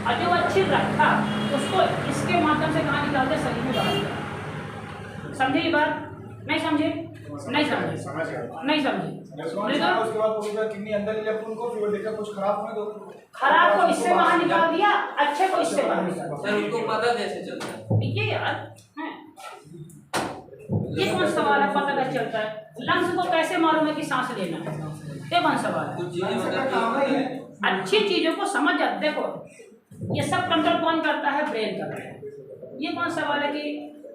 [SPEAKER 2] और जो अच्छी रखा उसको इसके माध्यम से कहाँ निकालते? शरीर में बाहर निकाल। समझे ये बात? नहीं समझे? नहीं समझे,
[SPEAKER 1] समझ गया।
[SPEAKER 2] नहीं समझे।
[SPEAKER 1] नेफ्रॉन छाना, उसके बाद पूरी तरह किडनी अंदर ले लिया खून को, फिर वो देखा कुछ खराब होने दो,
[SPEAKER 2] खराब को इससे बाहर निकाल दिया, अच्छे को इससे बाहर निकाल दिया।
[SPEAKER 4] सर उनको पता कैसे चलता है?
[SPEAKER 2] ये यार हैं। ये कौन सवाल है, पता कैसे चलता है? लंग्स को कैसे मालूम है कि सांस लेना है? ये कौन सवाल है?
[SPEAKER 4] कुछ चीजें मतलब
[SPEAKER 2] अच्छी चीजों को समझ जाते। देखो ये सब कंट्रोल कौन करता है? ब्रेन करता है। ये कौन सवाल है कि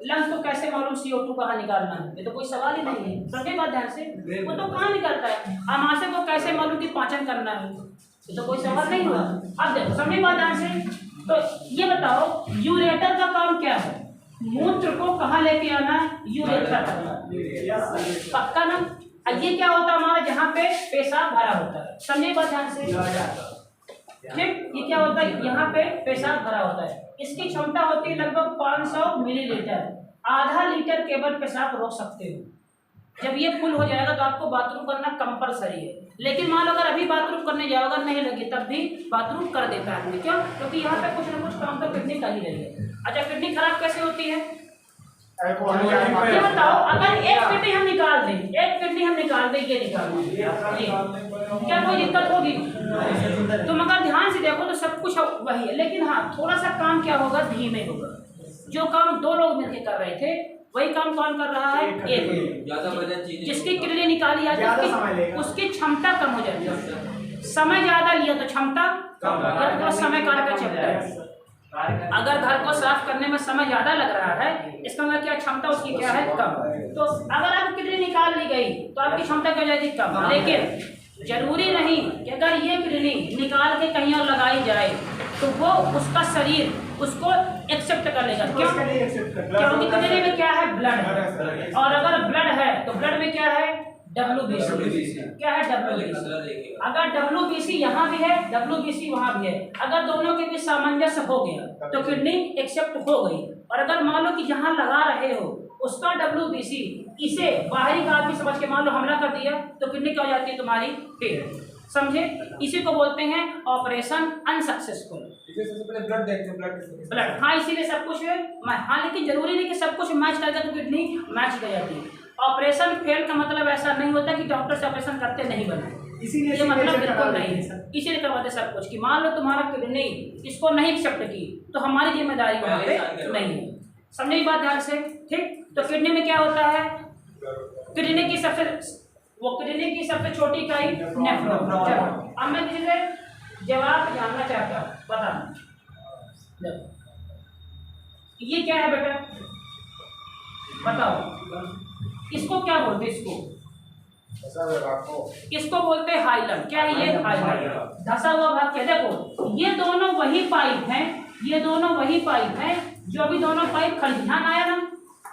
[SPEAKER 2] लंग्स को कैसे मालूम CO2 कहाँ निकालना है? ये तो कोई सवाल ही नहीं है। समझे बात ध्यान से? वो तो कहाँ निकलता है? आमाशय को कैसे मालूम कि पाचन करना है? ये तो कोई सवाल नहीं हुआ। अब देखो समझे बात ध्यान से। तो ये बताओ यूरेटर का काम क्या है? मूत्र को कहाँ लेके आना है? यूरेटर तक। पक्का ना? अब ये क्या होता है हमारा, जहाँ पे पेशाब भरा होता है। समझे बात ध्यान से? ठीक, ये क्या होता है? यहाँ पे पेशाब भरा होता है। इसकी क्षमता होती है लगभग 500 मिलीलीटर। आधा लीटर केवल पेशाब रोक सकते हो। जब ये फुल हो जाएगा तो आपको बाथरूम करना कंपलसरी है। लेकिन मान लो अगर अभी बाथरूम करने जाओगे नहीं लगे तब भी बाथरूम कर देता है आदमी। क्यों? क्योंकि यहाँ पे कुछ ना कुछ काम तो किडनी कर ही रही है। अच्छा किडनी खराब कैसे होती है? ये बताओ, अगर एक किडनी हम निकाल दें, एक किडनी हम निकाल दें, ये निकाल दें, क्या कोई दिक्कत होगी? तुम अगर ध्यान से देखो तो सब कुछ वही है, लेकिन हाँ थोड़ा सा काम क्या होगा, धीमे होगा। जो काम 2 लोग मिलकर कर रहे थे वही काम कौन कर रहा है? एक।
[SPEAKER 4] ज्यादा वजन चीजें
[SPEAKER 2] जिसकी किडनी निकाली जाती उसकी क्षमता कम हो जाती है। समय ज्यादा लिया तो क्षमता कम, समय कारक चलता है। अगर घर को साफ करने में समय ज्यादा लग रहा है, इसका मतलब क्या, क्षमता उसकी क्या है? कम। तो अगर आप किडनी निकाल ली गई तो आपकी क्षमता क्या हो जाएगी? कम। लेकिन जरूरी नहीं कि अगर ये किडनी निकाल के कहीं और लगाई जाए तो वो उसका शरीर उसको एक्सेप्ट कर लेगा। क्यों? क्योंकि किडनी में क्या है? ब्लड है। और अगर ब्लड है तो ब्लड में क्या है? WBC। क्या है? WBC। अगर WBC यहाँ भी है, WBC वहाँ भी है, अगर दोनों के बीच सामंजस्य हो गया तो किडनी एक्सेप्ट हो गई। और अगर मान लो कि जहाँ लगा रहे हो उसका WBC इसे बाहरी का आदमी समझ के मान लो हमला कर दिया तो किडनी क्या हो जाती है तुम्हारी? फेल। समझे? इसी को बोलते हैं ऑपरेशन अनसक्सेसफुल।
[SPEAKER 1] ब्लड देखते हैं,
[SPEAKER 2] ब्लड, हाँ इसीलिए सब कुछ है। हाँ लेकिन जरूरी नहीं कि सब कुछ मैच करेगा तो किडनी मैच कर जाती है। ऑपरेशन फेल का मतलब ऐसा नहीं होता कि डॉक्टर से ऑपरेशन करते नहीं बने,
[SPEAKER 3] इसीलिए
[SPEAKER 2] ये मतलब बिल्कुल नहीं है। इसीलिए करवाते सब कुछ कि मान लो तुम्हारा किडनी इसको नहीं एक्सेप्ट की तो हमारी जिम्मेदारी वहाँ पे नहीं है। समझे बात ध्यान से? ठीक, तो किडनी में क्या होता है? किडनी की सबसे छोटी इकाई नेफ्रॉन। चलो अब मैं किसी से जवाब जानना चाहता हूँ, बताना ये क्या है बेटा? बताओ इसको क्या बोलते हैं? इसको बोलते हैं हाइलम। क्या है ये? हाइलम, धसा हुआ भाग। क्या देखो ये दोनों वही पाइप हैं, ये दोनों वही पाइप हैं जो अभी दोनों पाइप खड़ी। ध्यान आया ना?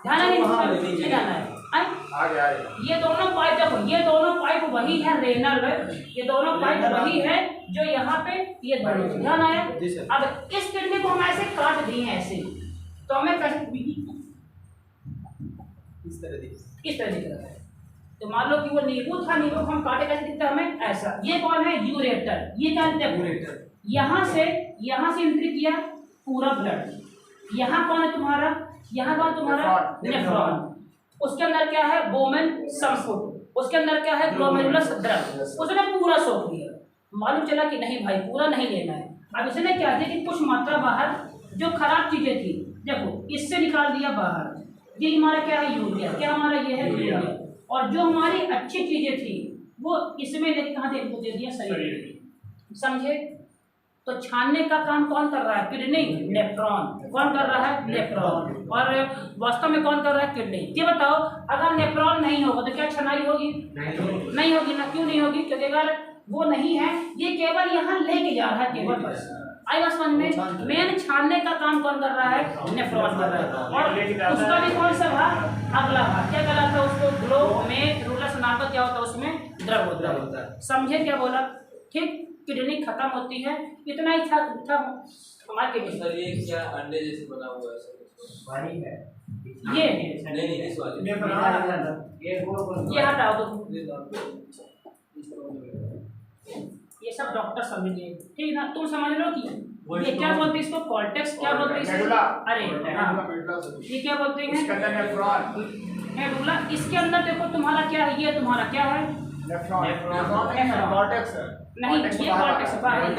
[SPEAKER 2] ध्यान नहीं ध्यान आया? ये दोनों पाइप देखो, ये दोनों पाइप वही है रेनल, ये दोनों पाइप वही है जो यहाँ पे ये दोनों। ध्यान आया? अब इस किडनी को हम ऐसे काट दिए हैं ऐसे, तो हमें इस तरह दिख रहा है। तो मान लो कि वो नींबू था, नींबू हम काटे कैसे दिखता है हमें? ऐसा। ये कौन है? यूरेटर। ये क्या है? यूरेटर। यहाँ से एंट्री किया पूरा ब्लड। यहाँ कौन है तुम्हारा? यहाँ कौन तुम्हारा? नेफ्रॉन। उसके अंदर क्या है? बोमेन संपुट। उसके अंदर क्या है? ग्लोमेरुलस द्रव। उसने पूरा सोख लिया। मालूम चला कि नहीं भाई पूरा नहीं लेना है। अब इसने क्या किया कि कुछ मात्रा बाहर जो खराब चीजें थी देखो इससे निकाल दिया बाहर। ये हमारा क्या है? यूरिया। क्या हमारा ये है? यूरिया। और जो हमारी अच्छी चीजें थी वो इसमें लेके कहाँ दे दिया? शरीर। समझे? तो छानने का काम कौन कर रहा है? किडनी। नेफ्रॉन। कौन कर रहा है? नेफ्रॉन। और वास्तव में कौन कर रहा है? किडनी। ये बताओ अगर नेफ्रॉन नहीं होगा तो क्या छनाई होगी? नहीं होगी ना। क्यों नहीं होगी? क्योंकि अगर वो नहीं है, ये केवल यहाँ लेके जा रहा है केवल, बस। आई बात समझ में? मेन छानने का काम कौन कर रहा है? नेफ्रॉन कर रहा है। और उसका भी कौन सा भाग? अगला भाग। क्या कहलाता है उसको? ग्लोमेरुलस नाम का क्या होता है? उसमें द्रव होता है। समझे क्या बोला? ठीक, किडनी खत्म होती है। इतना ही था हमारे किडनी।
[SPEAKER 4] सर ये क्या अंडे जैसे बना हुआ है सर?
[SPEAKER 3] है
[SPEAKER 2] ये
[SPEAKER 4] नहीं इस वाले
[SPEAKER 2] ये हटाओ तो ये सब डॉक्टर समझिए, ठीक ना? तुम समझ लो कि ये क्या बोलते हैं इसको? कॉर्टेक्स। क्या बोलते हैं इसे? अरे हाँ, ये क्या बोलते हैं? मेडुला। इसके अंदर देखो तुम्हारा क्या है, ये तुम्हारा क्या है, नहीं ये कॉर्टेक्स बाहरी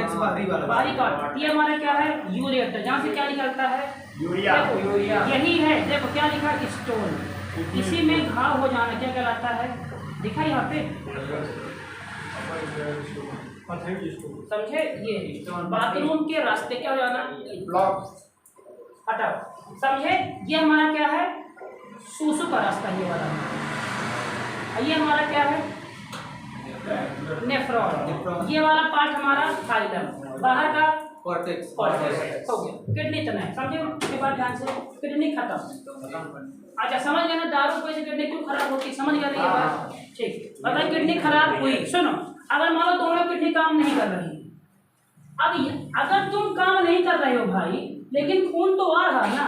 [SPEAKER 2] कॉर्टेक्स, ये हमारा क्या है, यूरेटर, जहाँ से क्या निकलता है,
[SPEAKER 1] यूरिया।
[SPEAKER 2] यही है। देखो क्या लिखा, स्टोन, इसी में घाव हो जाना क्या कहलाता है, दिखा यहाँ पे, समझे, ये बाथरूम के रास्ते क्या हो जाना,
[SPEAKER 1] ब्लॉक।
[SPEAKER 2] हटाओ, समझे। ये हमारा क्या है, सूसू का रास्ता, ये वाला, ये हमारा क्या है, नेफ्रॉन, ये वाला पार्ट हमारा फाइलम, बाहर का
[SPEAKER 4] कॉर्टेक्स
[SPEAKER 2] हो गया। किडनी इतना है, समझे। उसके बाद ध्यान से, किडनी खत्म। अच्छा समझ गए ना, दारू पे से किडनी क्यों खराब होती, समझ गए ये बात, ठीक। अगर किडनी खराब हुई, सुनो, अगर मान लो दोनों किडनी काम नहीं कर रही, अब अगर तुम काम नहीं कर रहे हो भाई, लेकिन खून तो आ रहा है ना,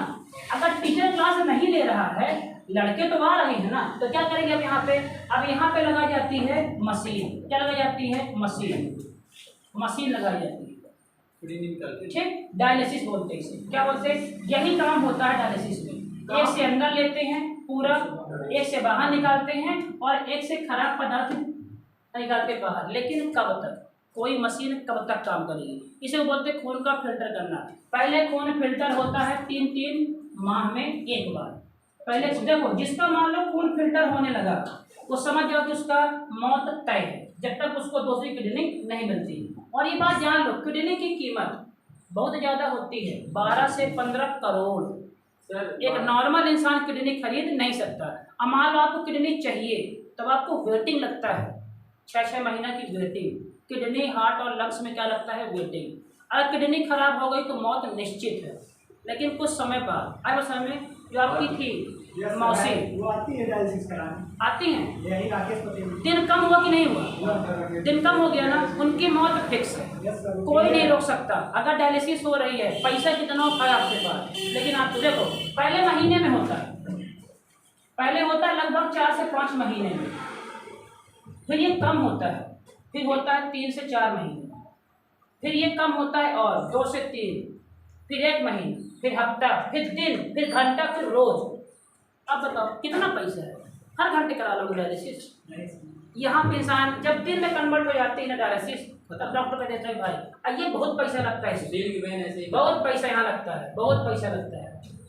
[SPEAKER 2] अगर टीचर क्लास नहीं ले रहा है, लड़के तो आ रहे हैं ना, तो क्या करेंगे अब यहाँ पे, अब यहाँ पे लगाई जाती है मशीन, क्या लगाई जाती है, मशीन लगाई जाती है, ठीक। डायलिसिस बोलते हैं इसे, क्या बोलते हैं, यही काम होता है डायलिसिस में। एक से अंदर लेते हैं पूरा, एक से बाहर निकालते हैं, और एक से खराब पदार्थ निकालते बाहर। लेकिन कब तक, कोई मशीन कब तक काम करेगी, इसे बोलते हैं खून का फिल्टर करना। पहले खून फिल्टर होता है 3-3 माह में एक बार। पहले देखो, जिसका मान लो खून फिल्टर होने लगा, वो समझ जाओ कि उसका मौत तय है, जब तक उसको दूसरी किडनी नहीं मिलती। और ये बात जान लो, किडनी की कीमत बहुत ज़्यादा होती है, 12 से 15 करोड़। एक नॉर्मल इंसान किडनी खरीद नहीं सकता। अब मान लो आपको किडनी चाहिए, तब आपको वेटिंग लगता है, 6-6 महीना की वेटिंग। किडनी, हार्ट और लंग्स में क्या लगता है, वेटिंग। अगर किडनी खराब हो गई तो मौत निश्चित है। लेकिन कुछ समय बाद, आज समय में जो आपकी थी मौसी,
[SPEAKER 3] वो आती है डायलिसिस कराने,
[SPEAKER 2] आती हैं,
[SPEAKER 3] यही राकेश पटेल।
[SPEAKER 2] दिन कम हुआ कि नहीं हुआ, दिन कम हो गया ना, उनकी मौत फिक्स है, कोई नहीं रोक सकता। अगर डायलिसिस हो रही है, पैसा कितना है आपके पास, लेकिन आप देखो पहले महीने में होता है, पहले होता है लगभग 4 से 5 महीने में, फिर ये कम होता है, फिर होता है 3 से 4 महीने, फिर ये कम होता है और 2 से 3, फिर 1 महीना, फिर हफ्ता, फिर दिन, फिर घंटा, फिर रोज। अब बताओ कितना पैसा है, हर घंटे करा लो डायलिसिस। यहाँ पे इंसान जब दिन में कन्वर्ट हो जाती है ना डायलिसिस, तब डॉक्टर कह देता है भाई अब ये बहुत पैसा लगता है, बहुत पैसा यहाँ लगता है, बहुत पैसा लगता है।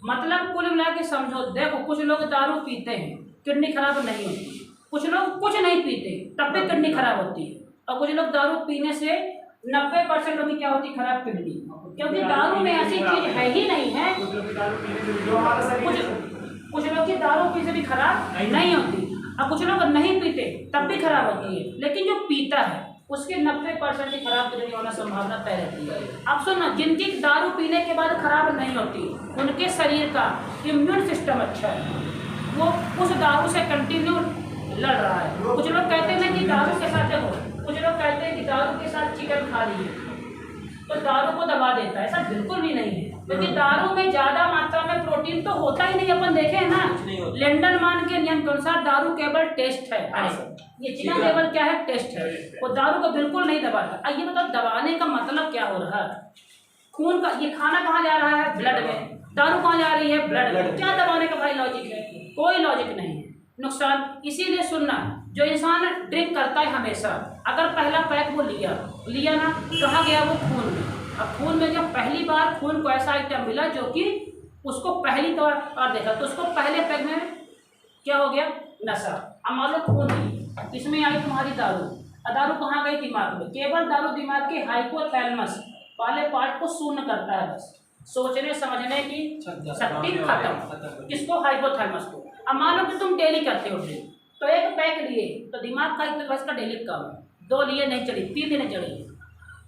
[SPEAKER 2] मतलब कुल मिला के समझो, देखो कुछ लोग दारू पीते हैं, किडनी खराब नहीं होती, कुछ लोग कुछ नहीं पीते तब भी किडनी खराब होती है, और कुछ लोग दारू पीने से 90% लोग की क्या होती, खराब किडनी, क्योंकि दारू में ऐसी चीज है ही नहीं है। कुछ लोग की दारू पीने से भी खराब नहीं होती, और कुछ लोग नहीं पीते तब भी खराब होती है, लेकिन जो पीता है उसके 90% की खराब किडनी होना संभावना तय रहती है। अब सुनो, जिनकी दारू पीने के बाद खराब नहीं होती, उनके शरीर का इम्यून सिस्टम अच्छा है, वो उस दारू से कंटिन्यू लड़ रहा है। कुछ लोग कहते हैं कि दारू के साथ, देखो कुछ लोग कहते हैं कि दारू के साथ चिकन खा लिए तो दारू को दबा देता है, ऐसा बिल्कुल भी नहीं है, क्योंकि दारू में ज़्यादा मात्रा में प्रोटीन तो होता ही नहीं। अपन देखे हैं ना, लेंडरमान के नियम के अनुसार दारू केवल टेस्ट है, ये चिकन केवल क्या है, टेस्ट है, वो दारू को बिल्कुल नहीं दबाता। अब ये बताओ दबाने का मतलब क्या हो रहा है, खून का ये खाना कहाँ जा रहा है, ब्लड में, दारू कहाँ जा रही है, ब्लड में, क्या दबाने का भाई लॉजिक है, कोई लॉजिक नहीं है, नुकसान। इसीलिए सुनना, जो इंसान ड्रिंक करता है हमेशा, अगर पहला पैक वो लिया ना, कहाँ गया वो, खून में। अब खून में जब पहली बार खून को ऐसा आइटम मिला जो कि उसको पहली बार देखा, तो उसको पहले पैक में क्या हो गया, नशा। अब मान लो खून नहीं, इसमें आई तुम्हारी दारू, दारू कहाँ गई, दिमाग में। केवल दारू दिमाग के हाइपोथैलेमस वाले पार्ट को शून्य करता है, बस सोचने समझने की शक्ति खत्म, किसको, हाइपोथैलेमस को। अब मान लो कि तुम डेली करते हो ड्रिंक, तो एक पैक लिए तो दिमाग का एक बस का डेली काम है, 2 लिए नहीं चली, 3 दिन चली।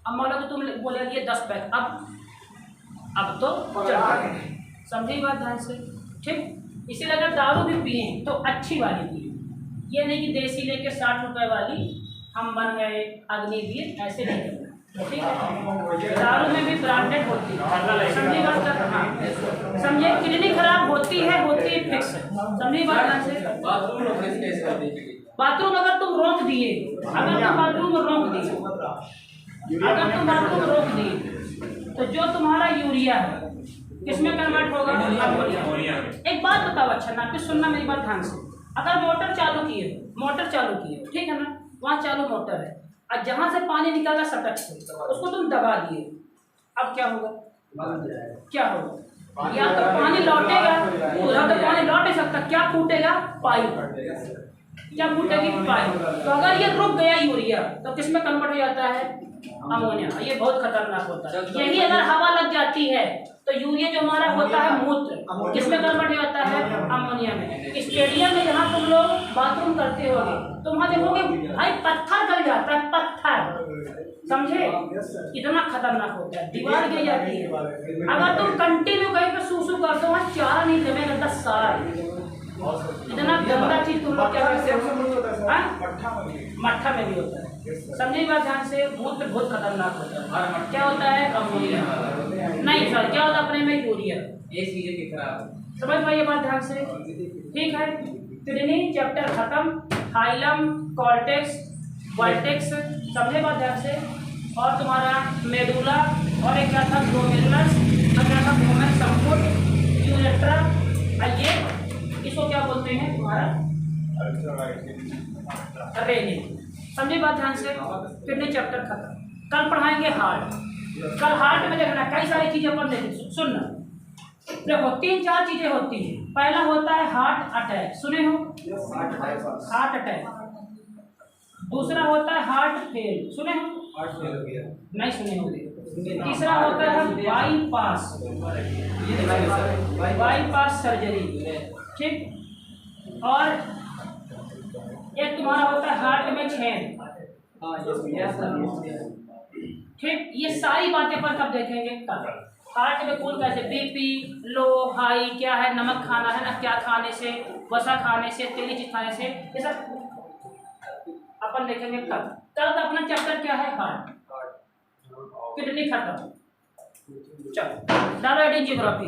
[SPEAKER 2] अब मान लो कि तुम बोले लिए 10 पैक, अब तो समझी बात ध्यान से, ठीक। इसीलिए अगर दारू भी पिए तो अच्छी वाली पिए, ये नहीं कि देसी लेके 60 रुपए वाली हम बन गए अग्निवीर, ऐसे नहीं करना, ठीक है। दारू में भी ब्रांडेड होती है, समझी बात कर, हाँ समझे, किडनी खराब होती है फिक्स है, समझी बात ध्यान से। बाथरूम अगर तुम रोक दिए, अगर तुम बाथरूम रोक दिए तो जो तुम्हारा यूरिया है किसमें कन्वर्ट होगा, अमोनिया। एक बात बताओ, अच्छा ना फिर सुनना मेरी बात ध्यान से, अगर मोटर चालू किए हो, ठीक है ना, वहाँ चालू मोटर है, और जहाँ से पानी निकला सटक से उसको तुम दबा दिए, अब क्या होगा? क्या होगा? या तो पानी लौटेगा, उधर तो पानी लौट नहीं सकता, क्या फूटेगा? पाइप। क्या फूटेगी? पाइप। तो अगर ये रुक गया यूरिया तो किस में कन्वर्ट हो जाता है? अमोनिया। ये बहुत खतरनाक होता है। यही अगर हवा लग जाती है तो यूरिया जो हमारा होता है मूत्र, किसमें कन्वर्ट हो जाता है? अमोनिया में। स्टेडियम में जहाँ तुम लोग बाथरूम करते होगे तो वहाँ देखोगे भाई पत्थर गल जाता है, पत्थर, समझे? इतना खतरनाक होता है, दीवार गिर जाती है। अगर तुम कंटिन्यू कहीं पे सूसू कर दो, वहाँ चारा नहीं जमेगा 10 साल। इतना गंदा चीज तुम लोग क्या करते हो? मट्ठा में भी होता है, समझे बात ध्यान से। मूत्र बहुत खतरनाक होता है। क्या होता है? अमोनिया नहीं सर, क्या होता है अपने में? यूरिया।
[SPEAKER 4] ये चीजें की खराब
[SPEAKER 2] समझ पाइए बात ध्यान से, ठीक है। किडनी चैप्टर खत्म। हाइलम, कॉर्टेक्स, वर्टेक्स, समझे बात ध्यान से। और तुम्हारा मेडुला, और एक क्या था? ग्लोमेरुलस, और क्या था? ग्लोमेर संपुट, यूरेट्रा। ये इसको क्या बोलते हैं? तुम्हारा रेनिंग। समझे बात ध्यान से। किडनी चैप्टर खत्म। कल पढ़ाएंगे हार्ट। कल हार्ट में देखना कई सारी चीजें अपन देखेंगे। सुनना देखो, 3-4 चीजें होती हैं। पहला होता है हार्ट अटैक, सुने हो? Heart attack. दूसरा होता है हार्ट फेल, सुने हो? नहीं सुने होंगे। तीसरा होता है बाईपास, बाईपास सर्जरी, ठीक। और एक तुम्हारा होता है हार्ट में छेद, ठीक। ये सारी बातें पर कब देखेंगे? कल। हार्ट में कौन कैसे बीपी लो हाई क्या है, नमक खाना है ना, क्या खाने से, वसा खाने से, तेली चीज खाने से, ये सब अपन देखेंगे कल। कल का अपना चैप्टर क्या है? हार्ट। किडनी खत्म। चलो डालो एडिंग जियोग्राफी।